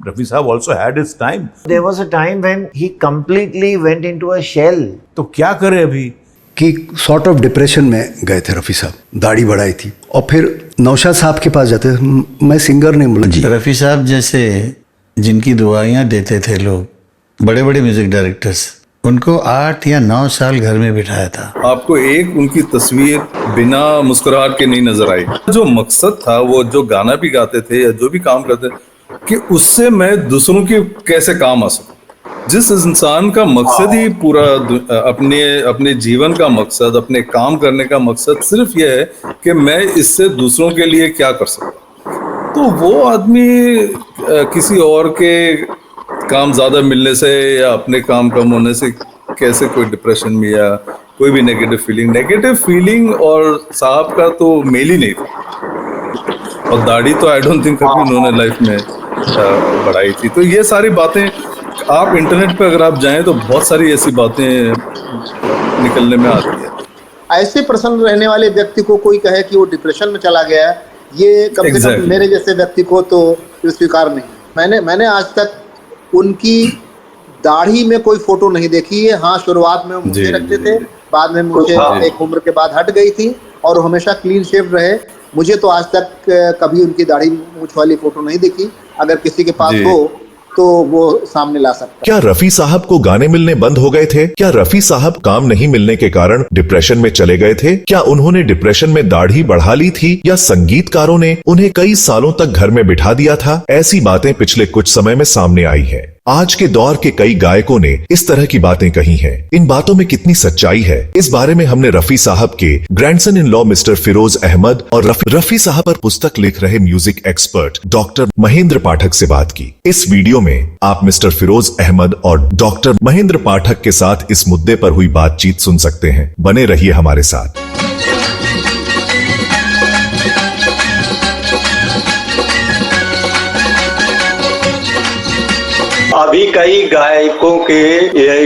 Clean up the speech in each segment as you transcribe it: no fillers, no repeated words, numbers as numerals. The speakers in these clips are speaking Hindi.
Rafi Sahab also had his time. There was a time when he completely went into a shell. तो क्या करे अभी कि सॉर्ट ऑफ डिप्रेशन में गए थे रफ़ी साहब, दाढ़ी बढ़ाई थी और फिर नौशाद साहब के पास जाते थे। मैं सिंगर नहीं बोला जी। रफ़ी साहब जैसे जिनकी दुआएं देते थे लोग, बड़े बड़े म्यूजिक डायरेक्टर्स, उनको 8 या 9 साल घर में बिठाया था। आपको एक उनकी तस्वीर बिना मुस्कुराहट के नहीं नजर आई। जो मकसद था, वो जो गाना भी गाते थे या जो भी काम करते कि उससे मैं दूसरों के कैसे काम आ सकूं। जिस इंसान का मकसद ही पूरा अपने जीवन का मकसद, अपने काम करने का मकसद सिर्फ यह है कि मैं इससे दूसरों के लिए क्या कर सकता, तो वो आदमी किसी और के काम ज़्यादा मिलने से या अपने काम कम होने से कैसे कोई डिप्रेशन में या कोई भी नेगेटिव फीलिंग और साहब का तो मेल ही नहीं था। और दाढ़ी तो आई डोंट थिंक कभी उन्होंने लाइफ में बढ़ाई थी। तो ये सारी बातें आप इंटरनेट पे अगर आप जाएं तो बहुत सारी ऐसी बातें निकलने में आती है। ऐसे प्रसन्न रहने वाले व्यक्ति को कोई कहे कि वो डिप्रेशन में चला गया है, ये कम से कम मेरे जैसे व्यक्ति को तो स्वीकार नहीं। मैंने आज तक उनकी दाढ़ी में कोई फोटो नहीं देखी है। हाँ, शुरुआत में मुझे रखते थे, बाद में मुझे एक उम्र के बाद हट गई थी और हमेशा क्लीन शेव रहे। मुझे तो आज तक कभी उनकी दाढ़ी मूंछ वाली फोटो नहीं दिखी। अगर किसी के पास हो तो वो सामने ला सकता है। क्या रफी साहब को गाने मिलने बंद हो गए थे? क्या रफी साहब काम नहीं मिलने के कारण डिप्रेशन में चले गए थे? क्या उन्होंने डिप्रेशन में दाढ़ी बढ़ा ली थी या संगीतकारों ने उन्हें कई सालों तक घर में बिठा दिया था? ऐसी बातें पिछले कुछ समय में सामने आई है। आज के दौर के कई गायकों ने इस तरह की बातें कही हैं। इन बातों में कितनी सच्चाई है, इस बारे में हमने रफी साहब के grandson in law mister Firoz Ahmed और रफी साहब पर पुस्तक लिख रहे music expert doctor Mahendra Pathak से बात की। इस वीडियो में आप मिस्टर फिरोज अहमद और डॉक्टर महेंद्र पाठक के साथ इस मुद्दे पर हुई बातचीत सुन सकते हैं। बने रहिए हमारे साथ। अभी कई गायकों के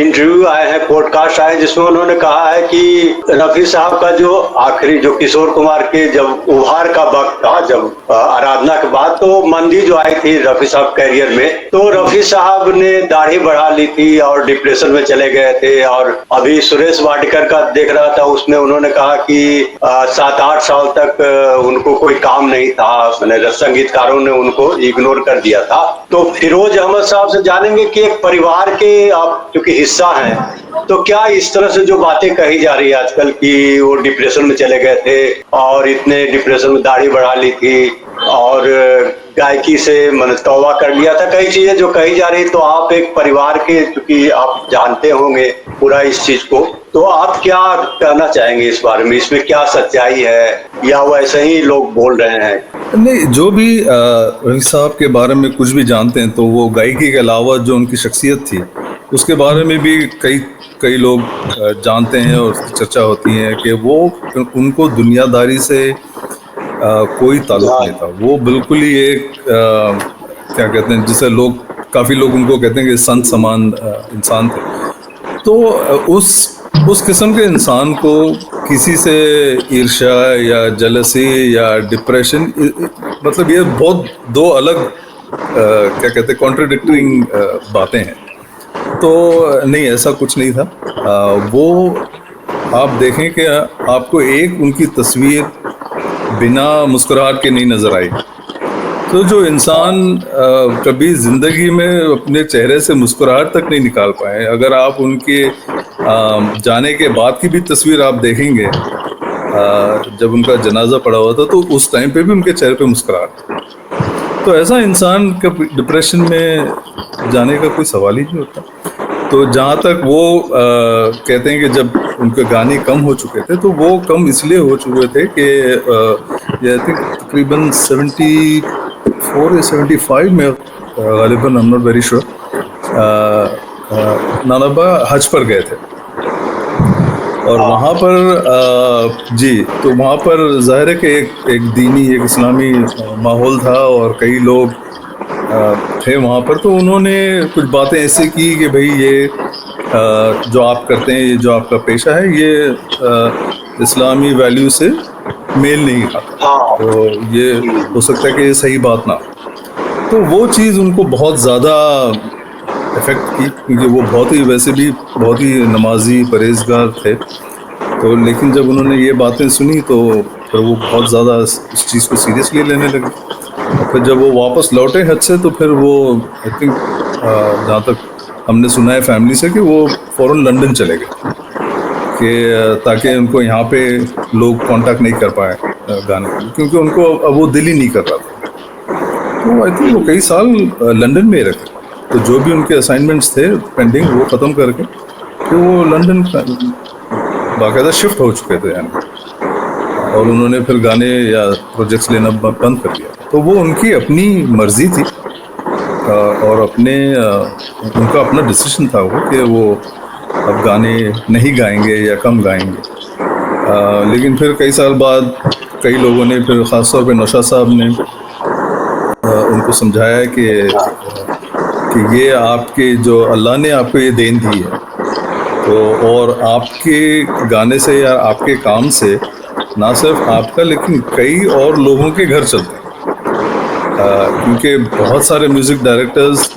इंटरव्यू आए हैं, पॉडकास्ट आए, जिसमें उन्होंने कहा है कि रफी साहब का जो आखिरी, जो किशोर कुमार के जब उभार का वक्त था, जब आराधना के बाद, तो मंदी जो आई थी रफी साहब कैरियर में, तो रफी साहब ने दाढ़ी बढ़ा ली थी और डिप्रेशन में चले गए थे। और अभी सुरेश वाडकर का देख रहा था, उसमें उन्होंने कहा कि 7-8 साल तक उनको कोई काम नहीं था, मैंने संगीतकारों ने उनको इग्नोर कर दिया था। तो फिरोज अहमद साहब से जानेंगे कि एक परिवार के आप क्योंकि हिस्सा हैं, तो क्या इस तरह से जो बातें कही जा रही है आजकल कि वो डिप्रेशन में चले गए थे और इतने डिप्रेशन में दाढ़ी बढ़ा ली थी और गायकी से मैंने तौबा कर लिया था, कई चीजें जो कही जा रही, तो आप एक परिवार के, क्योंकि आप जानते होंगे पूरा इस चीज को, तो आप क्या कहना चाहेंगे इस बारे में? इसमें क्या सच्चाई है या वैसे ही लोग बोल रहे हैं? नहीं, जो भी रफी साहब के बारे में कुछ भी जानते हैं, तो वो गायकी के अलावा जो उनकी शख्सियत थी उसके बारे में भी कई लोग जानते हैं और चर्चा होती है कि वो उनको दुनियादारी से कोई ताल्लुक नहीं था। वो बिल्कुल ही एक क्या कहते हैं, जिसे काफ़ी लोग उनको कहते हैं कि संत समान इंसान थे। तो उस किस्म के इंसान को किसी से ईर्ष्या या जेलसी या डिप्रेशन, मतलब ये बहुत दो अलग क्या कहते हैं कॉन्ट्रडिक्टिंग बातें हैं। तो नहीं, ऐसा कुछ नहीं था। वो आप देखें कि आपको एक उनकी तस्वीर बिना मुस्कुराहट के नहीं नजर आई। तो जो इंसान कभी जिंदगी में अपने चेहरे से मुस्कुराहट तक नहीं निकाल पाए, अगर आप उनके जाने के बाद की भी तस्वीर आप देखेंगे, जब उनका जनाजा पड़ा हुआ था, तो उस टाइम पे भी उनके चेहरे पे मुस्कुराहट। तो ऐसा इंसान का डिप्रेशन में जाने का कोई सवाल ही नहीं होता। तो जहाँ तक वो कहते हैं कि जब उनके गाने कम हो चुके थे, तो वो कम इसलिए हो चुके थे कि आई थिंक तकरीबन 74 या 75 में गालिबन, I am not very sure, नानाबा हज पर गए थे और वहाँ पर तो वहाँ पर ज़ाहिर है कि एक दीनी, एक इस्लामी माहौल था और कई लोग थे वहाँ पर। तो उन्होंने कुछ बातें ऐसे की कि भाई ये जो आप करते हैं, ये जो आपका पेशा है, ये इस्लामी वैल्यू से मेल नहीं खाता, तो ये हो सकता है कि ये सही बात ना। तो वो चीज़ उनको बहुत ज़्यादा इफेक्ट की, क्योंकि वो बहुत ही वैसे भी बहुत ही नमाजी परहेजगार थे। तो लेकिन जब उन्होंने ये बातें सुनी तो फिर वो बहुत ज़्यादा इस चीज़ को सीरियसली लेने लगे। और फिर जब वो वापस लौटे हज से तो फिर वो आई थिंक जहाँ तक हमने सुना है फैमिली से कि वो फ़ौरन लंदन चले गए कि ताकि उनको यहाँ पे लोग कांटेक्ट नहीं कर पाए गाने के लिए, क्योंकि उनको अब वो दिल ही नहीं कर रहा था। तो आई थिंक वो कई साल लंदन में ही रखे। तो जो भी उनके असाइनमेंट्स थे पेंडिंग वो ख़त्म करके फिर वो लंदन बाकायदा शिफ्ट हो चुके थे यानी, और उन्होंने फिर गाने या प्रोजेक्ट्स लेना बंद कर दिया। तो वो उनकी अपनी मर्जी थी और अपने उनका अपना डिसीजन था वो कि वो अब गाने नहीं गाएंगे या कम गाएंगे। लेकिन फिर कई साल बाद कई लोगों ने, फिर ख़ासतौर पे नौशाद साहब ने उनको समझाया कि ये आपके जो अल्लाह ने आपको ये देन दी है, तो और आपके गाने से या आपके काम से ना सिर्फ आपका लेकिन कई और लोगों के घर चलते हैं। क्योंकि बहुत सारे म्यूज़िक डायरेक्टर्स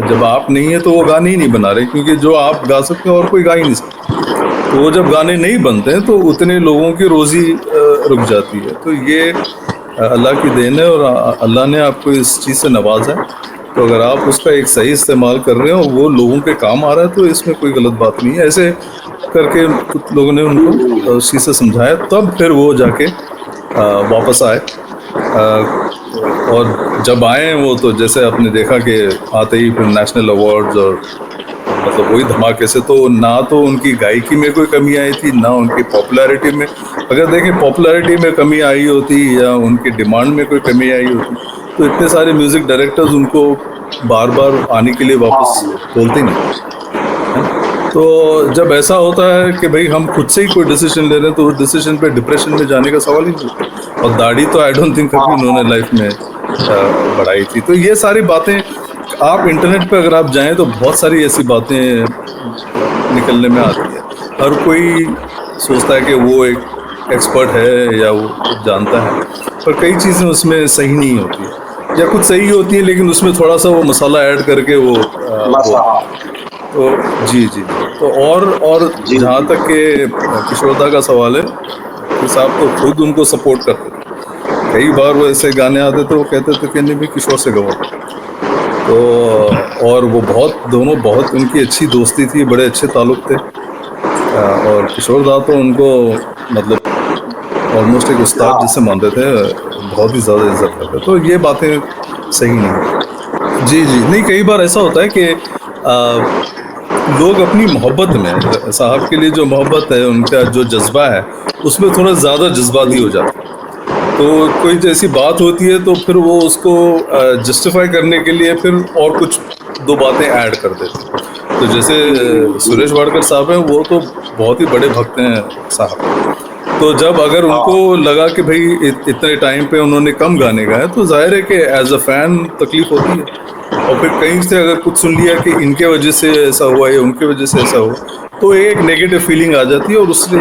जब आप नहीं हैं तो वो गाने ही नहीं बना रहे, क्योंकि जो आप गा सकते हैं और कोई गा ही नहीं सकता। तो वो जब गाने नहीं बनते हैं तो उतने लोगों की रोज़ी रुक जाती है। तो ये अल्लाह की देन है और अल्लाह ने आपको इस चीज़ से नवाजा है। तो अगर आप उसका एक सही इस्तेमाल कर रहे हो, वो लोगों के काम आ रहा है, तो इसमें कोई गलत बात नहीं है। ऐसे करके कुछ लोगों ने उनको उस चीज़ से समझाया, तब फिर वो जाके वापस आए। और जब आए वो तो जैसे आपने देखा कि आते ही फिर नेशनल अवार्ड्स और मतलब वही धमाके से, तो ना तो उनकी गायकी में कोई कमी आई थी, ना उनकी पॉपुलैरिटी में। अगर देखें पॉपुलैरिटी में कमी आई होती या उनकी डिमांड में कोई कमी आई होती तो इतने सारे म्यूज़िक डायरेक्टर्स उनको बार बार आने के लिए वापस बोलते नहीं। तो जब ऐसा होता है कि भाई हम खुद से ही कोई डिसीजन ले रहे हैं तो उस डिसीजन पे डिप्रेशन में जाने का सवाल ही नहीं। और दाढ़ी तो आई डोंट थिंक कभी उन्होंने लाइफ में बढ़ाई थी। तो ये सारी बातें आप इंटरनेट पे अगर आप जाएं तो बहुत सारी ऐसी बातें निकलने में आती है। हर कोई सोचता है कि वो एक एक्सपर्ट है या वो जानता है, पर कई चीज़ें उसमें सही नहीं होती है या कुछ सही होती है लेकिन उसमें थोड़ा सा वो मसाला ऐड करके वो तो जी तो और जहाँ तक के किशोरदा का सवाल है, कि साहब तो खुद उनको सपोर्ट करते थे। कई बार वो ऐसे गाने आते तो वो कहते थे कि नहीं भी किशोर से गवा। तो और वो दोनों बहुत उनकी अच्छी दोस्ती थी, बड़े अच्छे ताल्लुक थे। और किशोरदा तो उनको मतलब ऑलमोस्ट एक उस्ताद जिसे मानते थे, बहुत ही ज़्यादा इज्जत करते। तो ये बातें सही नहीं। जी नहीं, कई बार ऐसा होता है कि लोग अपनी मोहब्बत में, साहब के लिए जो मोहब्बत है, उनका जो जज्बा है, उसमें थोड़ा ज़्यादा जज्बाती हो जाता है। तो कोई जैसी बात होती है तो फिर वो उसको जस्टिफाई करने के लिए फिर और कुछ दो बातें ऐड कर देते। तो जैसे सुरेश वाडकर साहब हैं, वो तो बहुत ही बड़े भक्त हैं साहब। तो जब अगर उनको लगा कि भाई इतने टाइम पे उन्होंने कम गाने गाए तो जाहिर है कि एज अ फैन तकलीफ होती है। और फिर कहीं से अगर कुछ सुन लिया कि इनके वजह से ऐसा हुआ या उनके वजह से ऐसा हुआ, तो एक नेगेटिव फीलिंग आ जाती है और उससे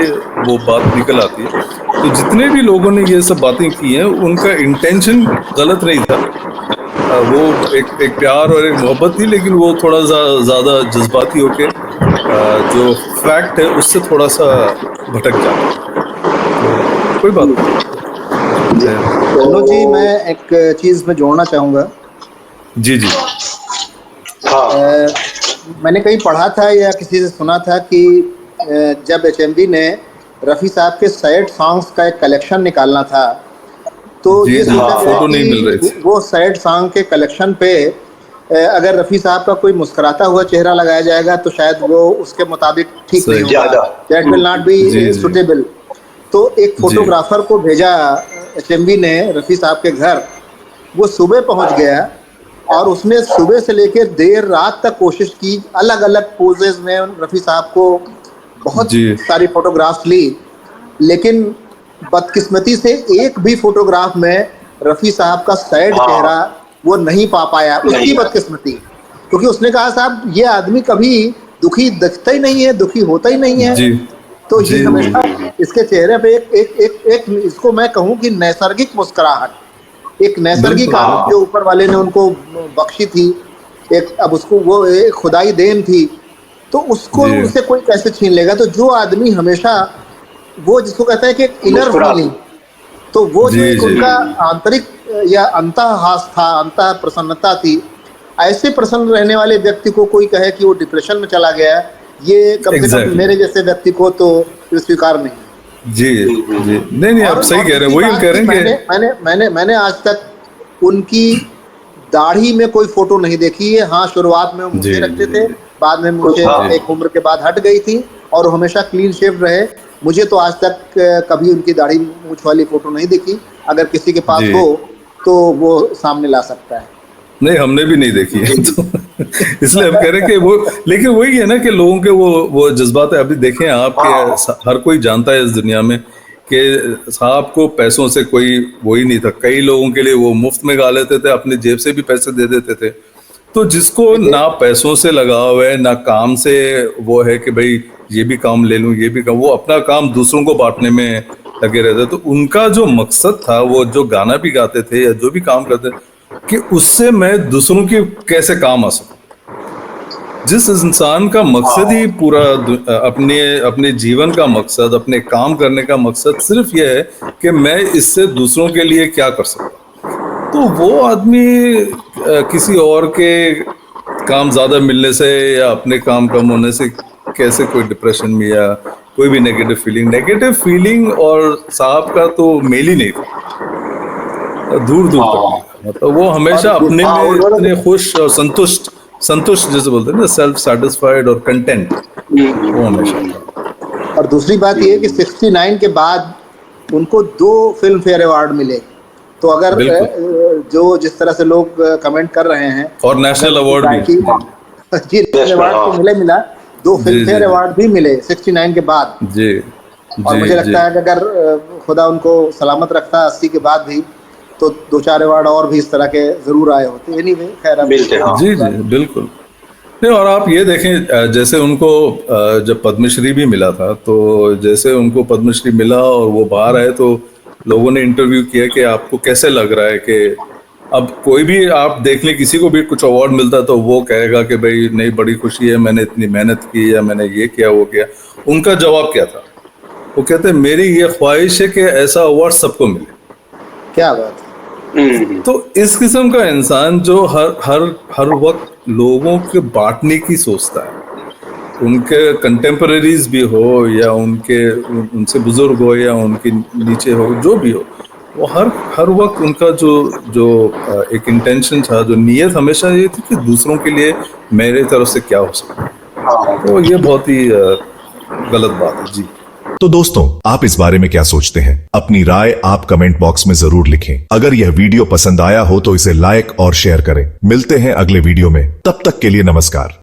वो बात निकल आती है। तो जितने भी लोगों ने ये सब बातें की हैं, उनका इंटेंशन गलत नहीं था। वो एक प्यार और एक मोहब्बत थी, लेकिन वो थोड़ा ज़्यादा जज्बाती होके जो फैक्ट है उससे थोड़ा सा भटक जाता है। तो कोई बात नहीं। दोनों जी, मैं एक चीज़ में जोड़ना चाहूँगा। जी मैंने कहीं पढ़ा था या किसी से सुना था कि जब HMV ने रफ़ी साहब के सैड सॉन्ग्स का एक कलेक्शन निकालना था, तो ये फोटो नहीं मिल रही थी। वो सैड सॉन्ग के कलेक्शन पे अगर रफ़ी साहब का कोई मुस्कुराता हुआ चेहरा लगाया जाएगा तो शायद वो उसके मुताबिक ठीक नहीं होगा, that will not be suitable. तो एक फोटोग्राफर को भेजा HMV ने रफ़ी साहब के घर। वो सुबह पहुंच गया और उसने सुबह से लेकर देर रात तक कोशिश की, अलग अलग पोजेज में रफ़ी साहब को बहुत सारी फोटोग्राफ्स ली, लेकिन बदकिस्मती से एक भी फोटोग्राफ में रफ़ी साहब का सैड चेहरा वो नहीं पा पाया। उसकी बदकिस्मती, क्योंकि उसने कहा साहब ये आदमी कभी दुखी दिखता ही नहीं है, दुखी होता ही नहीं है। तो ये हमेशा इसके चेहरे पे एक इसको मैं कहूँ कि नैसर्गिक मुस्कुराहट, एक नैसर्गिक बिल्कुल, हाँ। आदत जो ऊपर वाले ने उनको बख्शी थी, एक अब उसको वो एक खुदाई देन थी, तो उसको जी। उससे कोई कैसे छीन लेगा। तो जो आदमी हमेशा वो जिसको कहते हैं कि इनर मुस्कुराते। फीलिंग, तो वो जो जी, एक जी, उनका आंतरिक या अंतःहास था, अंतः प्रसन्नता थी, ऐसे प्रसन्न रहने वाले व्यक्ति को कोई कहे कि वो डिप्रेशन में चला गया है, ये कम से कम Exactly. मेरे जैसे व्यक्ति को तो स्वीकार नहीं। जी जी नहीं आप सही कह रहे हैं, वही हम कह रहे हैं कि मैंने आज तक उनकी दाढ़ी में कोई फोटो नहीं देखी है। हाँ, शुरुआत में वो मूछें जी, रखते जी, थे, जी। बाद में मूछें हाँ। एक उम्र के बाद हट गई थी और वो हमेशा क्लीन शेव रहे। मुझे तो आज तक कभी उनकी दाढ़ी मूछ वाली फोटो नहीं दिखी। अगर किसी के पास जी। हो तो वो सामने ला सकता है। नहीं हमने भी नहीं देखी है तो इसलिए हम कह रहे हैं कि वो, लेकिन वही है ना कि लोगों के वो जज्बात है। अभी देखें आप कि हर कोई जानता है इस दुनिया में कि साहब को पैसों से कोई वो ही नहीं था। कई लोगों के लिए वो मुफ्त में गा लेते थे, अपनी जेब से भी पैसे दे देते थे। तो जिसको ना पैसों से लगाव है ना काम से वो है कि भाई ये भी काम ले लूं ये भी काम, वो अपना काम दूसरों को बांटने में लगे रहते। तो उनका जो मकसद था, वो जो गाना भी गाते थे या जो भी काम करते कि उससे मैं दूसरों की कैसे काम आ सकूं। जिस इंसान का मकसद ही पूरा अपने जीवन का मकसद, अपने काम करने का मकसद सिर्फ यह है कि मैं इससे दूसरों के लिए क्या कर सकता, तो वो आदमी किसी और के काम ज्यादा मिलने से या अपने काम कम होने से कैसे कोई डिप्रेशन में या कोई भी नेगेटिव फीलिंग और साहब का तो मेल ही नहीं था, दूर दूर तक। मतलब वो हमेशा अपने में इतने खुश और संतुष्ट जैसे बोलते हैं ना, सेल्फ सेटिस्फाइड और कंटेंट, वो हमेशा था। और दूसरी बात ये है कि 69 के बाद उनको 2 फिल्म फेयर अवार्ड मिले। तो अगर जो जिस तरह से लोग कमेंट कर रहे हैं, और नेशनल अवार्ड भी जी, नेशनल अवार्ड तो मिला 2 फिल्म फेयर अवार्ड भी मिले 69 के बाद। जी और मुझे लगता है कि अगर खुदा उनको सलामत रखता 80 के बाद भी, तो 2-4 अवार्ड और भी इस तरह के जरूर आए होते। एनीवे, खैर जी बिल्कुल नहीं। और आप ये देखें जैसे उनको जब पद्मश्री भी मिला था, तो जैसे उनको पद्मश्री मिला और वो बाहर आए तो लोगों ने इंटरव्यू किया कि आपको कैसे लग रहा है कि अब कोई भी आप देख लें, किसी को भी कुछ अवार्ड मिलता तो वो कहेगा कि भाई नहीं बड़ी खुशी है, मैंने इतनी मेहनत की या मैंने ये किया वो किया। उनका जवाब क्या था? वो कहते हैं मेरी ये ख्वाहिश है कि ऐसा अवार्ड सबको मिले। क्या बात है। तो इस किस्म का इंसान जो हर वक्त लोगों के बांटने की सोचता है, उनके कंटेम्पररीज भी हो या उनसे बुजुर्ग हो या उनके नीचे हो, जो भी हो, वो हर वक्त उनका जो एक इंटेंशन था, जो नीयत हमेशा ये थी कि दूसरों के लिए मेरे तरफ से क्या हो सकता है। तो ये बहुत ही गलत बात है जी। तो दोस्तों, आप इस बारे में क्या सोचते हैं? अपनी राय आप कमेंट बॉक्स में जरूर लिखें। अगर यह वीडियो पसंद आया हो तो इसे लाइक और शेयर करें। मिलते हैं अगले वीडियो में, तब तक के लिए नमस्कार।